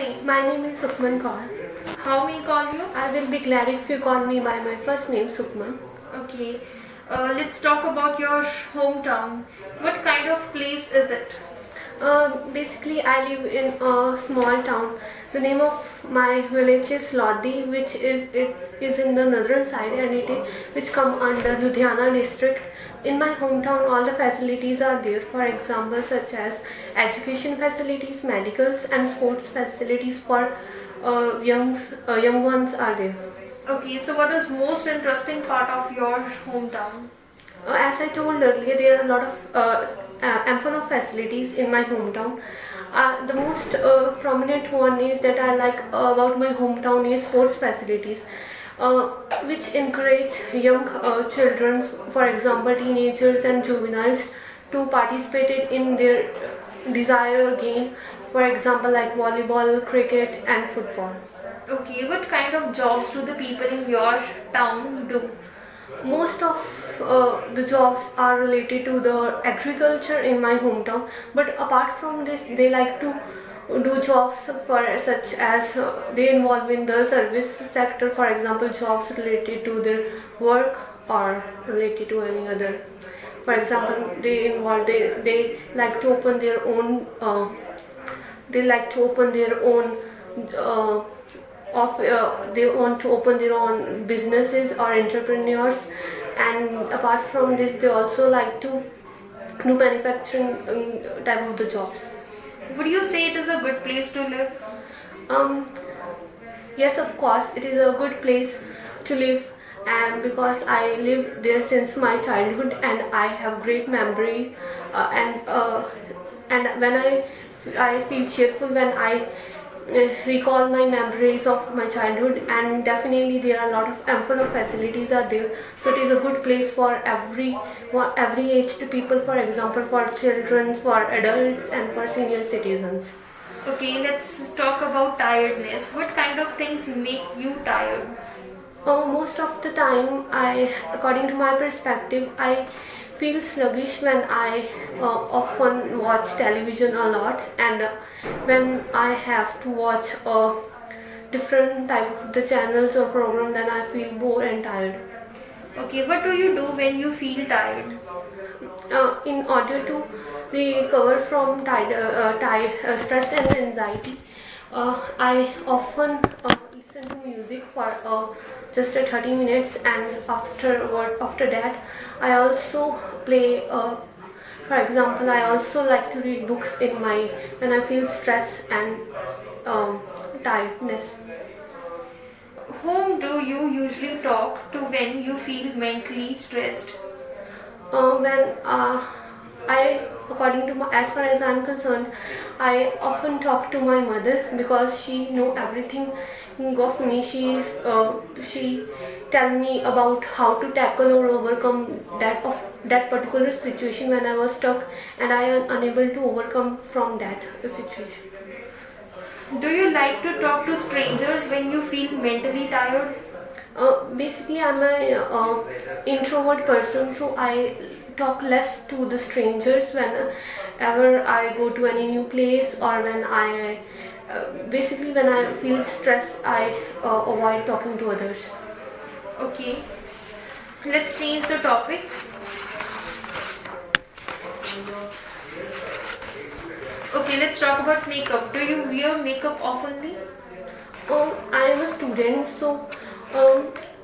name? My name is Sukhman Kaur. How may I call you? I will be glad if you call me by my first name, Sukhman. Okay. Let's talk about your hometown. What kind of place is it? Basically, I live in a small town. The name of my village is Lodi, which is in the northern side, and which come under Ludhiana district. In my hometown, all the facilities are there. For example, such as education facilities, medicals, and sports facilities for young ones are there. Okay, so what is most interesting part of your hometown? As I told earlier, there are a lot of ample of facilities in my hometown. The most prominent one is that I like about my hometown is sports facilities, which encourage young children, for example teenagers and juveniles, to participate in their desired game, for example like volleyball, cricket and football. Okay, what kind of jobs do the people in your town do? Most of the jobs are related to the agriculture in my hometown, but apart from this they like to do jobs for such as they involve in the service sector, for example jobs related to their work or related to any other. For example, they like to open their own they want to open their own businesses or entrepreneurs, and apart from this they also like to do manufacturing type of the jobs. Would you say it is a good place to live? Yes, of course it is a good place to live, and because I lived there since my childhood and I have great memories, and when I feel cheerful when I recall my memories of my childhood, and definitely there are a lot of ample of facilities are there, so it is a good place for every aged people, for example for children, for adults and for senior citizens. Okay, let's talk about tiredness. What kind of things make you tired? Most of the time, according to my perspective, I feel sluggish when I often watch television a lot, and when I have to watch a different type of the channels or program, then I feel bored and tired. Okay, what do you do when you feel tired? In order to recover from stress and anxiety, I often listen to music for just 30 minutes, and after that I also play, for example I also like to read books when I feel stress and tiredness. Whom do you usually talk to when you feel mentally stressed? When as far as I'm concerned, I often talk to my mother because she know everything of me. She tell me about how to tackle or overcome that particular situation when I was stuck and I am unable to overcome from that situation. Do you like to talk to strangers when you feel mentally tired? Basically, I'm an introvert person, so I talk less to the strangers whenever I go to any new place, or when I feel stress, I avoid talking to others. Okay, let's change the topic. Okay, let's talk about makeup. Do you wear makeup oftenly? I am a student, so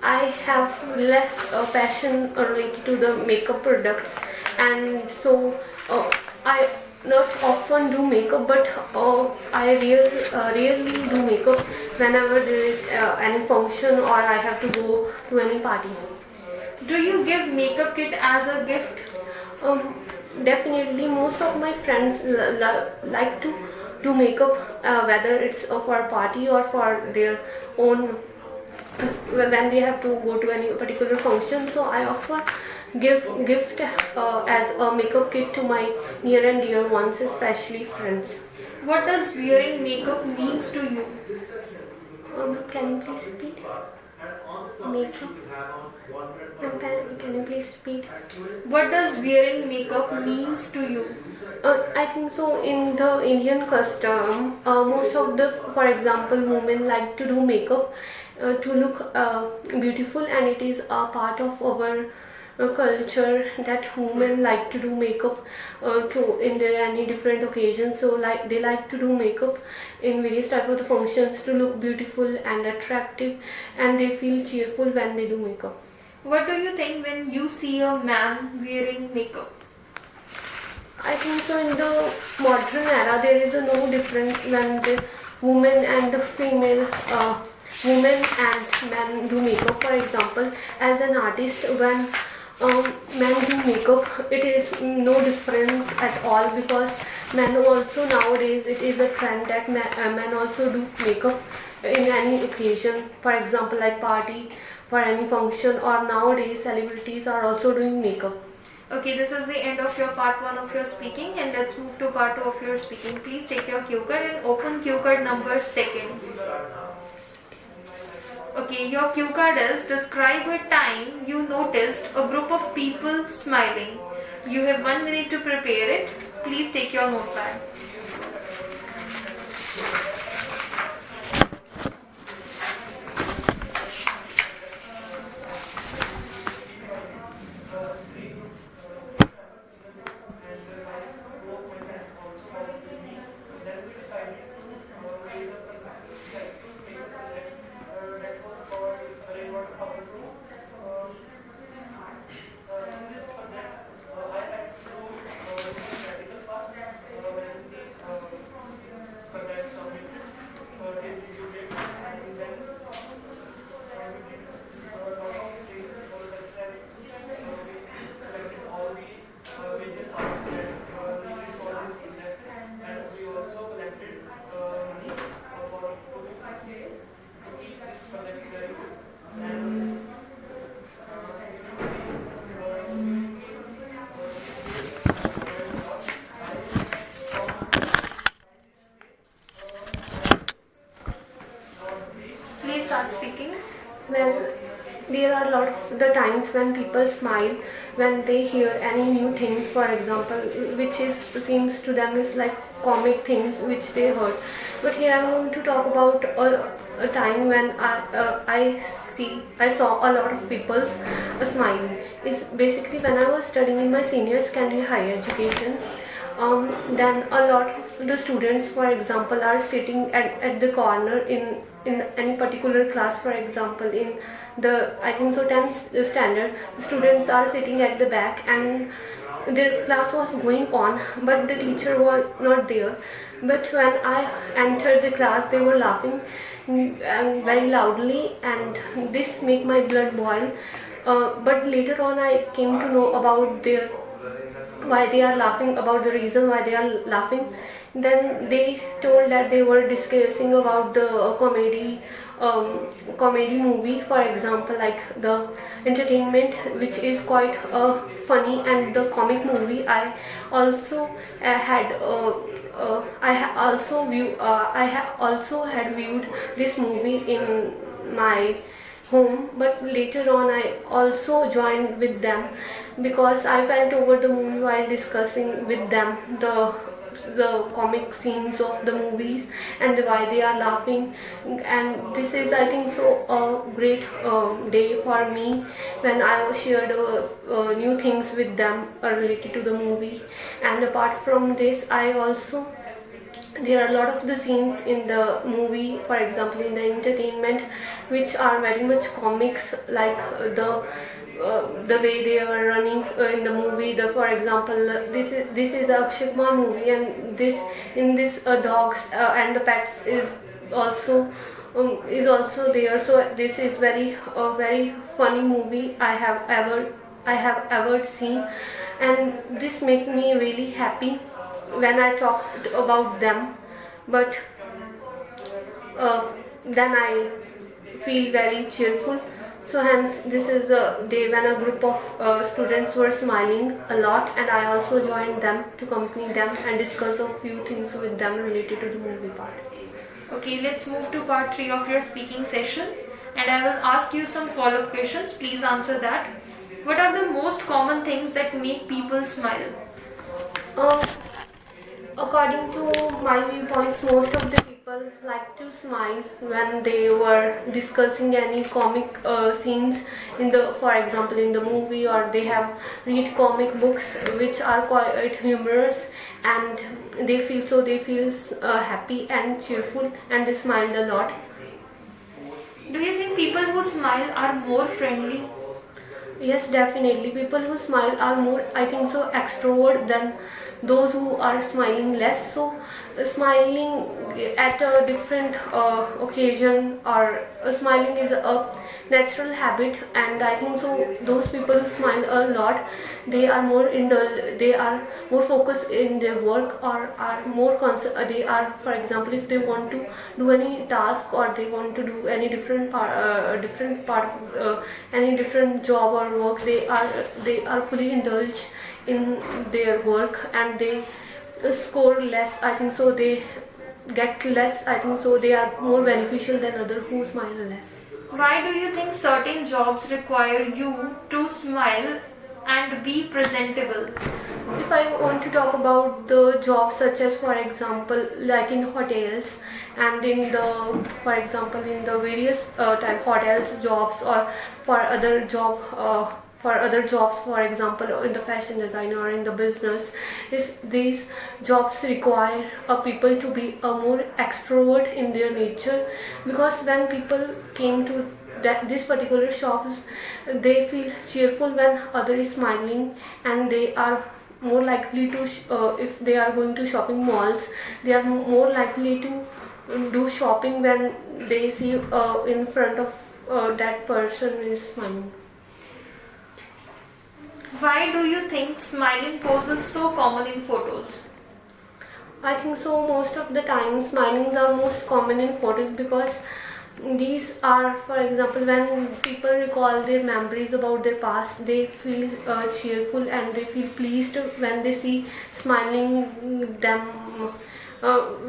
I have less passion related to the makeup products, and so I not often do makeup, but I rarely do makeup whenever there is any function or I have to go to any party. Do you give makeup kit as a gift? Definitely, most of my friends like to do makeup, whether it's for a party or for their own, when they have to go to any particular function. So I offer gift as a makeup kit to my near and dear ones, especially friends. What does wearing makeup means to you? Can you please repeat? Makeup. Can you please repeat? What does wearing makeup means to you? I think so. In the Indian custom, most of the, for example, women like to do makeup to look beautiful, and it is a part of our culture that women like to do makeup to in their any different occasions. So like they like to do makeup in various type of the functions to look beautiful and attractive, and they feel cheerful when they do makeup. What do you think when you see a man wearing makeup? I think so. In the modern era, there is no difference when the women and the female, women and men do makeup. For example, as an artist, when men do makeup, it is no difference at all, because men also nowadays it is a trend that men also do makeup in any occasion. For example, like party, for any function, or nowadays celebrities are also doing makeup. Okay, this is the end of your part 1 of your speaking, and let's move to part 2 of your speaking. Please take your cue card and open cue card number 2nd. Okay, your cue card is describe a time you noticed a group of people smiling. You have 1 minute to prepare it. Please take your notepad. Please start speaking. Well, there are a lot of the times when people smile when they hear any new things, for example, which is seems to them is like comic things which they heard. But here I'm going to talk about a time when I saw a lot of people smiling. It's basically when I was studying in my senior secondary higher education. Then a lot of the students, for example, are sitting at the corner in any particular class. For example, in the I think so 10th standard, the students are sitting at the back and their class was going on, but the teacher was not there. But when I entered the class, they were laughing very loudly, and this made my blood boil. But later on, I came to know about their why they are laughing, about the reason why they are laughing. Then they told that they were discussing about the comedy movie, for example, like the entertainment, which is quite funny, and the comic movie. I also had viewed this movie in my home, but later on I also joined with them because I felt over the moon while discussing with them the comic scenes of the movies and why they are laughing. And this is, I think so, a great day for me when I shared new things with them related to the movie. And apart from this, there are a lot of the scenes in the movie, for example in the entertainment, which are very much comics, like the way they are running in the movie. For example, this is a Sukhman movie, and this dogs and the pets is also there. So this is very funny movie I have ever seen, and this make me really happy when I talked about them. But then I feel very cheerful. So hence this is a day when a group of students were smiling a lot, and I also joined them to accompany them and discuss a few things with them related to the movie part. Okay, let's move to part 3 of your speaking session. and I will ask you some follow-up questions. Please answer that. What are the most common things that make people smile? Uh, According to my viewpoints, most of the people like to smile when they were discussing any comic scenes in the, for example, in the movie, or they have read comic books which are quite humorous, and they feel happy and cheerful, and they smiled a lot. Do you think people who smile are more friendly? Yes, definitely. People who smile are more, I think so, extrovert than those who are smiling less. So, smiling at a different occasion, or smiling is a natural habit, and I think so. Those people who smile a lot, they are more they are more focused in their work, or are more they are, for example, if they want to do any task, or they want to do any different part of any different job or work, they are fully indulged in their work, and they score less, I think so, they get less, I think so, they are more beneficial than others who smile less. Why do you think certain jobs require you to smile and be presentable? If I want to talk about the jobs such as, for example, like in hotels, and in the, for example, in the various type hotels jobs, or for other jobs, for example, in the fashion design or in the business, these jobs require people to be a more extrovert in their nature, because when people came to this particular shops, they feel cheerful when other is smiling, and they are more likely to if they are going to shopping malls, they are more likely to do shopping when they see in front of that person is smiling. Why do you think smiling poses so common in photos? I think so, most of the time smilings are most common in photos, because these are, for example, when people recall their memories about their past, they feel cheerful, and they feel pleased when they see smiling them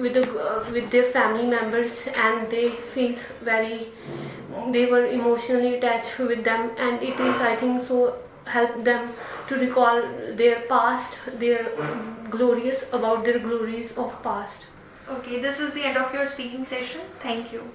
with their family members, and they feel they were emotionally attached with them, and it is, I think so, help them to recall their past, their glories of past. Okay, this is the end of your speaking session. Thank you.